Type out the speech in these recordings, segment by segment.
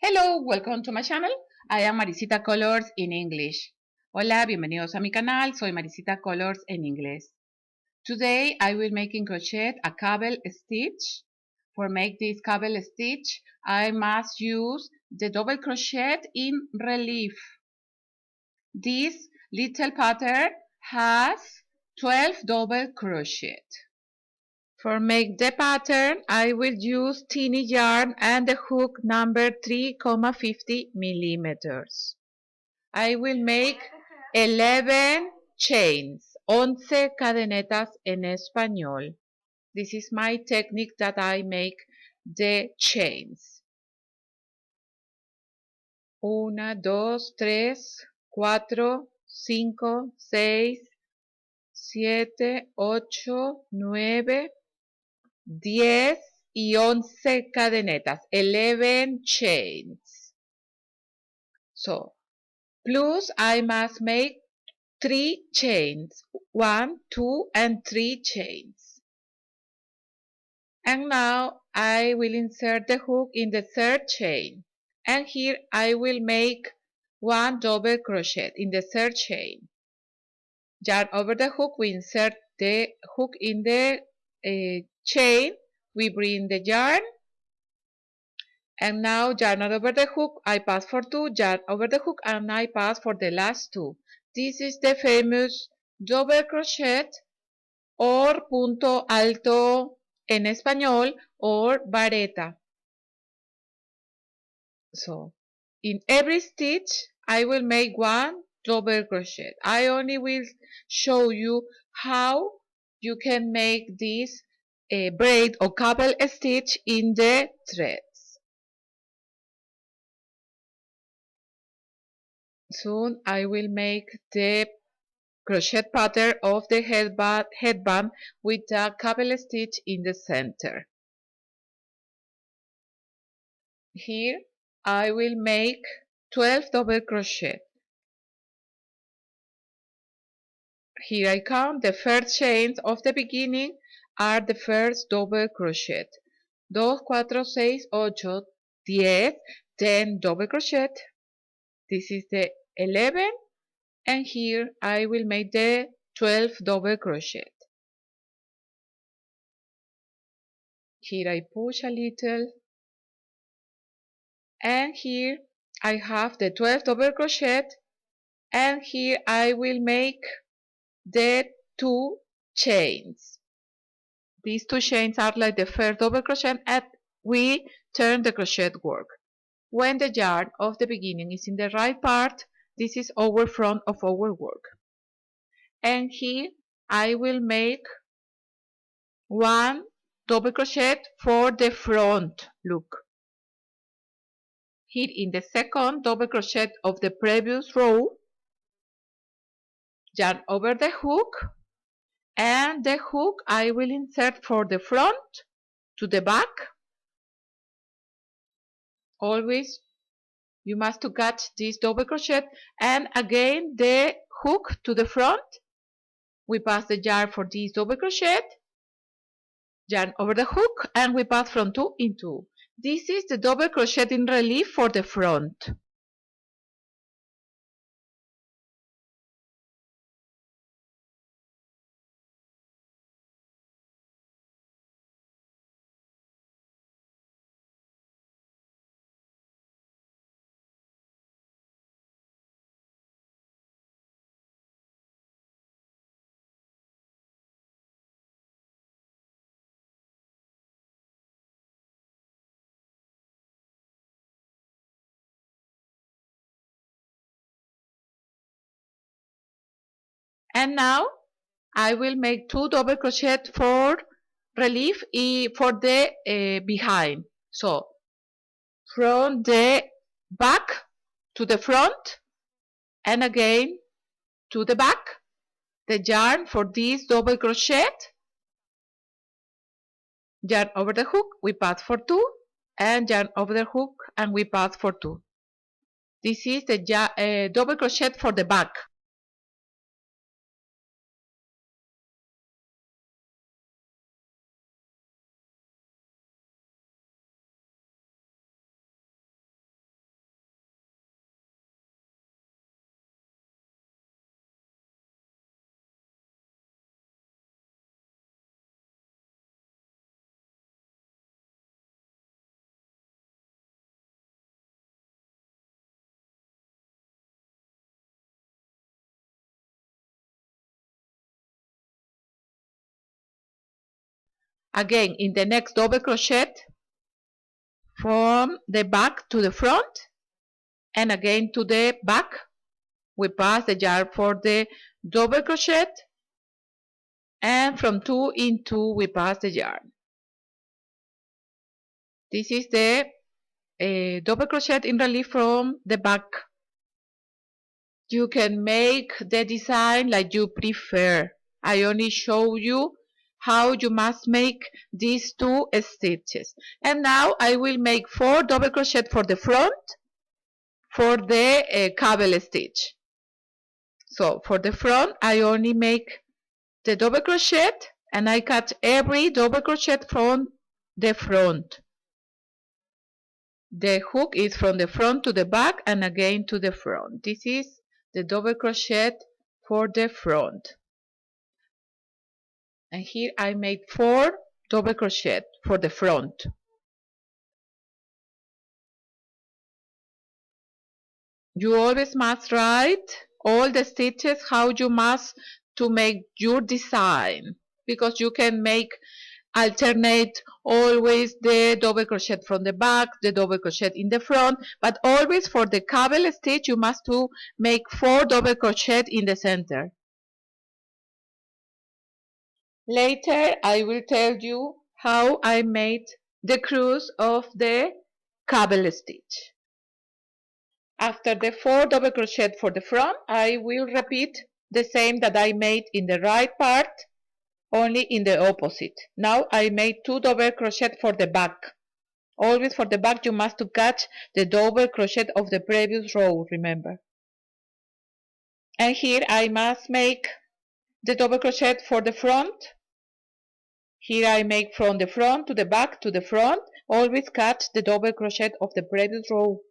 Hello, welcome to my channel. I am Maricita Colors in English. Hola, bienvenidos a mi canal. Soy Maricita Colors en inglés. Today I will make in crochet a cable stitch. For make this cable stitch, I must use the double crochet in relief. This little pattern has 12 double crochet. For make the pattern, I will use tiny yarn and the hook number 3,50 millimeters. I will make 11 chains, 11 cadenetas en español. This is my technique that I make the chains. 1, 2, 3, 4, 5, 6, 7, 8, 9, 10 y 11 cadenetas, 11 chains. So, plus I must make 3 chains, 1, 2, and 3 chains. And now I will insert the hook in the third chain. And here I will make 1 double crochet in the third chain. Yarn over the hook, we insert the hook in the chain, we bring the yarn, and now yarn over the hook, I pass for 2, yarn over the hook, and I pass for the last 2. This is the famous double crochet or punto alto en español or vareta. So, in every stitch, I will make 1 double crochet. I only will show you how you can make this braid or cable stitch in the threads. Soon I will make the crochet pattern of the headband with a cable stitch in the center. Here I will make 12 double crochet. Here I count the first chains of the beginning are the first double crochet. 2, 4, 6, 8, 10, 10 double crochet. This is the 11, and here I will make the 12 double crochet. Here I push a little, and here I have the 12 double crochet, and here I will make the 2 chains. These 2 chains are like the first double crochet, and we turn the crochet work. When the yarn of the beginning is in the right part, this is our front of our work. And here I will make 1 double crochet for the front look. Here in the second double crochet of the previous row, yarn over the hook, and the hook I will insert for the front to the back. Always you must to catch this double crochet, and again the hook to the front. We pass the yarn for this double crochet, yarn over the hook, and we pass from 2 in 2. This is the double crochet in relief for the front. And now I will make 2 double crochet for relief for the behind. So from the back to the front, and again to the back, the yarn for this double crochet, yarn over the hook, we pass for 2, and yarn over the hook, and we pass for 2. This is the double crochet for the back. Again, in the next double crochet, from the back to the front, and again to the back, we pass the yarn for the double crochet, and from 2 in 2 we pass the yarn. This is the double crochet in relief from the back. You can make the design like you prefer. I only show you how you must make these 2 stitches. And now I will make 4 double crochet for the front for the cable stitch. So for the front I only make the double crochet and I cut every double crochet from the front. The hook is from the front to the back and again to the front. This is the double crochet for the front. And here I made 4 double crochet for the front. You always must write all the stitches how you must to make your design, because you can make alternate always the double crochet from the back, the double crochet in the front, but always for the cable stitch you must to make 4 double crochet in the center. Later I will tell you how I made the crease of the cable stitch. After the 4 double crochet for the front, I will repeat the same that I made in the right part, only in the opposite. Now I made 2 double crochet for the back. Always for the back you must to catch the double crochet of the previous row, remember. And here I must make the double crochet for the front. Here I make from the front to the back to the front, always catch the double crochet of the previous row.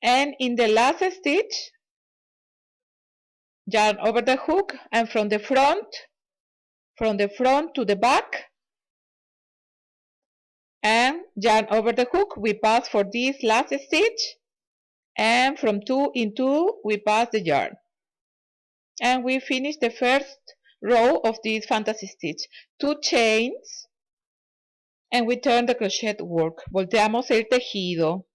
And in the last stitch, yarn over the hook and from the front to the back, and yarn over the hook, we pass for this last stitch, and from 2 in 2 we pass the yarn. And we finish the first row of this fantasy stitch. 2 chains, and we turn the crochet work. Volteamos el tejido.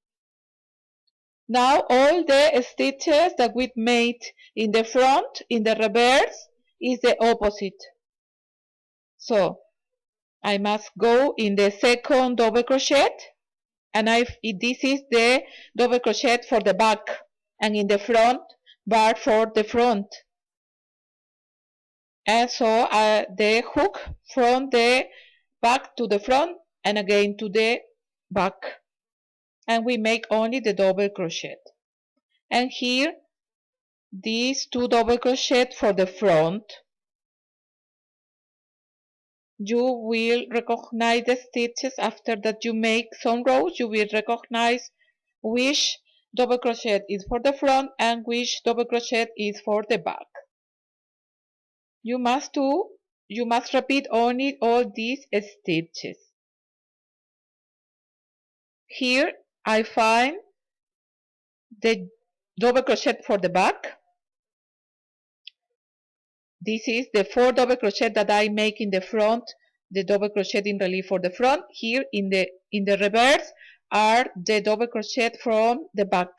Now all the stitches that we made in the front, in the reverse, is the opposite. So I must go in the second double crochet, and this is the double crochet for the back, and in the front bar for the front. And so the hook from the back to the front and again to the back. And we make only the double crochet. And here these 2 double crochet for the front. You will recognize the stitches after that you make some rows. You will recognize which double crochet is for the front and which double crochet is for the back. You must repeat only all these stitches. Here I find the double crochet for the back. This is the 4 double crochet that I make in the front, the double crochet in relief for the front. Here in the reverse are the double crochet from the back.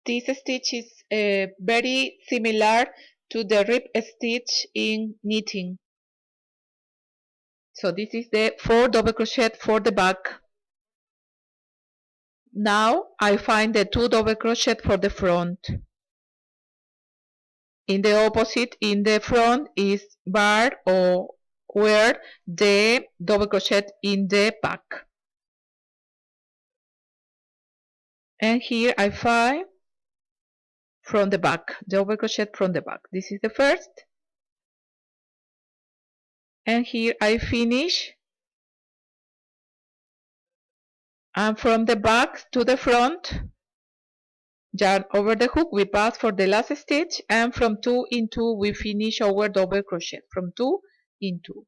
This stitch is very similar to the rib stitch in knitting. So this is the 4 double crochet for the back. Now I find the 2 double crochet for the front. In the opposite, in the front is bar or where the double crochet in the back. And here I find from the back, double crochet from the back. This is the first. And here I finish. And from the back to the front, yarn over the hook, we pass for the last stitch, and from 2 in 2 we finish our double crochet, from 2 in 2.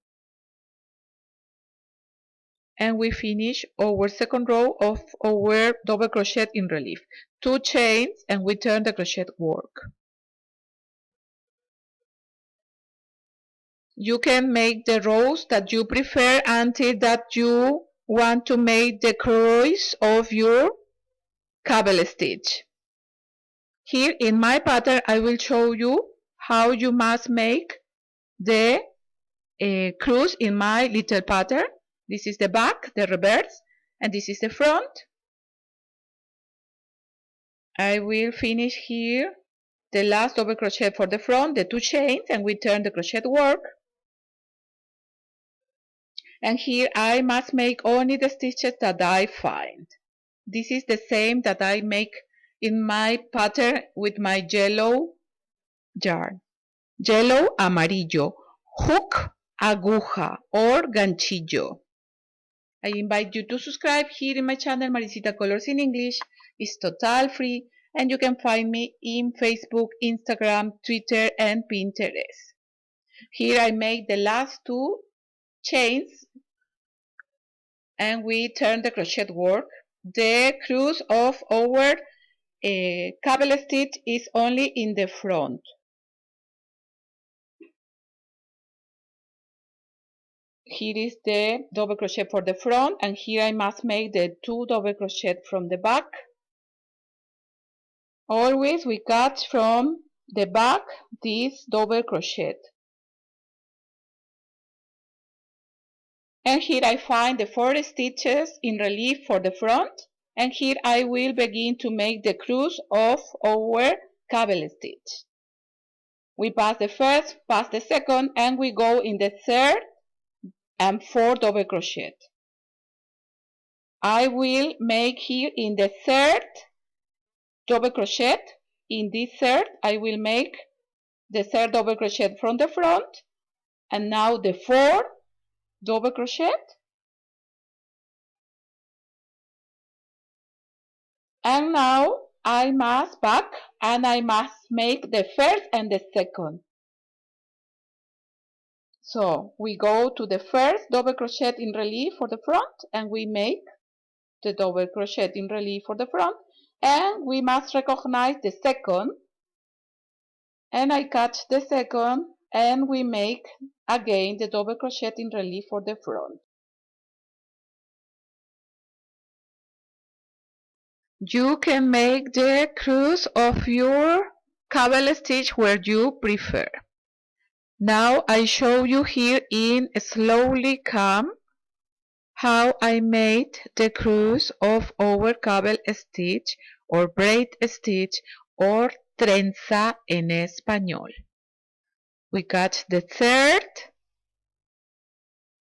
And we finish our second row of our double crochet in relief. 2 chains, and we turn the crochet work. You can make the rows that you prefer until that you want to make the cross of your cable stitch. Here in my pattern I will show you how you must make the cross in my little pattern. This is the back, the reverse, and this is the front. I will finish here the last double crochet for the front, the 2 chains, and we turn the crochet work. And here I must make only the stitches that I find. This is the same that I make in my pattern with my yellow yarn. Yellow, amarillo, hook, aguja, or ganchillo. I invite you to subscribe here in my channel, Maricita Colors in English. It's total free, and you can find me in Facebook, Instagram, Twitter, and Pinterest. Here I make the last 2 chains, and we turn the crochet work. The cross of our cable stitch is only in the front. Here is the double crochet for the front, and here I must make the 2 double crochet from the back. Always we cut from the back this double crochet. And here I find the 4 stitches in relief for the front, and here I will begin to make the cross of our cable stitch. We pass the first, pass the second, and we go in the third and 4 double crochet. I will make here in the third double crochet. In this third I will make the third double crochet from the front, and now the 4 double crochet, and now I must back and I must make the first and the second. So we go to the first double crochet in relief for the front, and we make the double crochet in relief for the front, and we must recognize the second, and I catch the second, and we make again the double crochet in relief for the front. You can make the cross of your cable stitch where you prefer. Now I show you here in Slowly Come how I made the cross of our cable stitch or braid stitch or trenza en español. We cut the third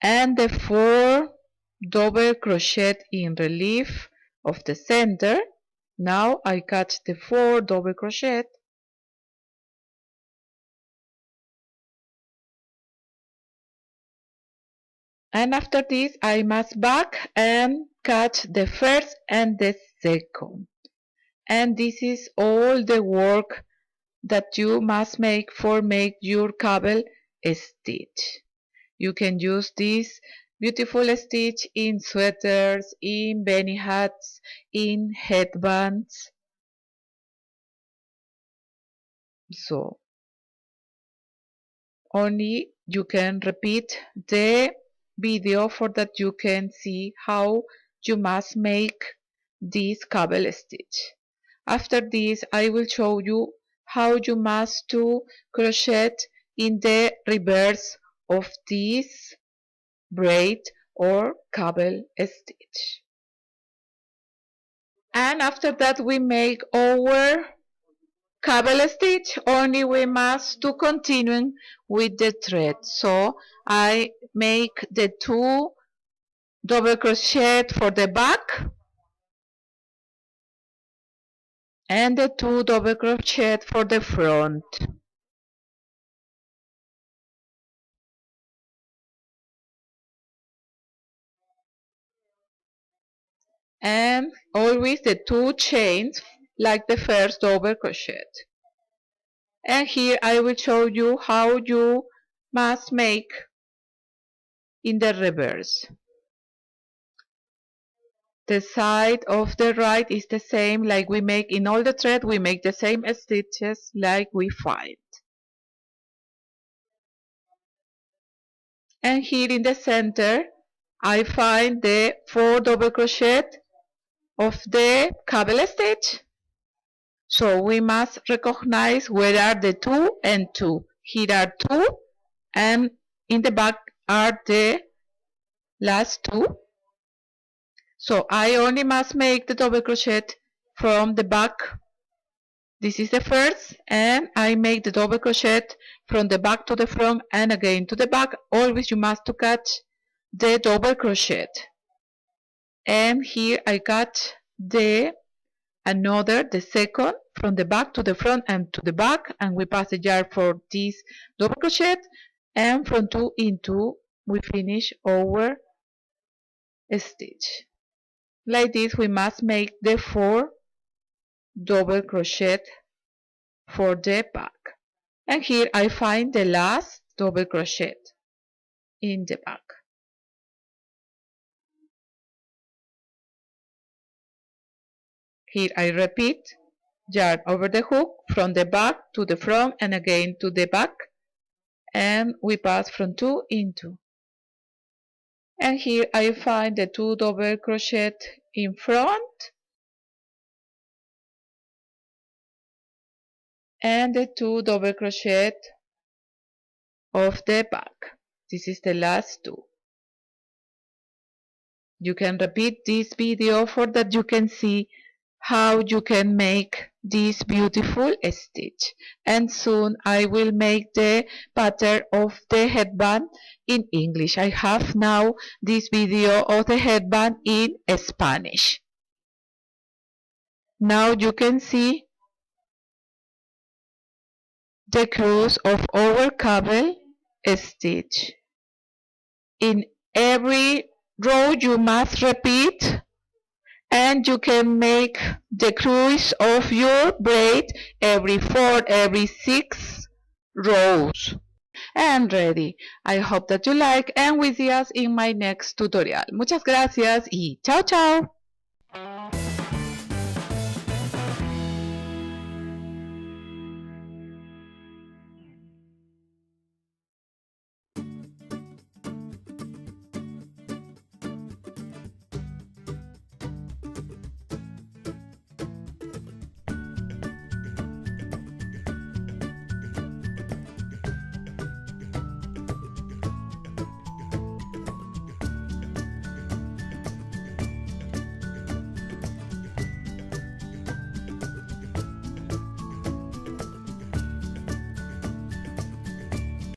and the 4 double crochet in relief of the center. Now I cut the 4 double crochet, and after this I must back and cut the first and the second. And this is all the work that you must make for make your cable stitch. You can use this beautiful stitch in sweaters, in beanie hats, in headbands. So only you can repeat the video for that you can see how you must make this cable stitch. After this I will show you how you must to crochet in the reverse of this braid or cable stitch. And after that we make our cable stitch, only we must to continue with the thread. So I make the 2 double crochet for the back and the 2 double crochet for the front. And always the 2 chains like the first double crochet. And here I will show you how you must make in the reverse. The side of the right is the same like we make in all the thread, we make the same stitches like we find. and here in the center I find the 4 double crochet of the cable stitch. So we must recognize where are the 2 and 2. Here are 2 and in the back are the last 2. So I only must make the double crochet from the back. This is the first, and I make the double crochet from the back to the front and again to the back. Always you must to catch the double crochet. And here I catch the second from the back to the front and to the back, and we pass the yarn for this double crochet, and from 2 in 2 we finish our stitch. Like this we must make the 4 double crochet for the back, and here I find the last double crochet in the back. Here I repeat yarn over the hook from the back to the front and again to the back, and we pass from 2 in 2. And here I find the 2 double crochet in front and the 2 double crochet of the back. This is the last 2. You can repeat this video for that you can see how you can make this beautiful stitch. And soon I will make the pattern of the headband in English. I have now this video of the headband in Spanish. Now you can see the cross of our cable stitch. In every row you must repeat, and you can make the crease of your braid every 4, every 6 rows. And ready. I hope that you like, and we see us in my next tutorial. Muchas gracias y chao chao.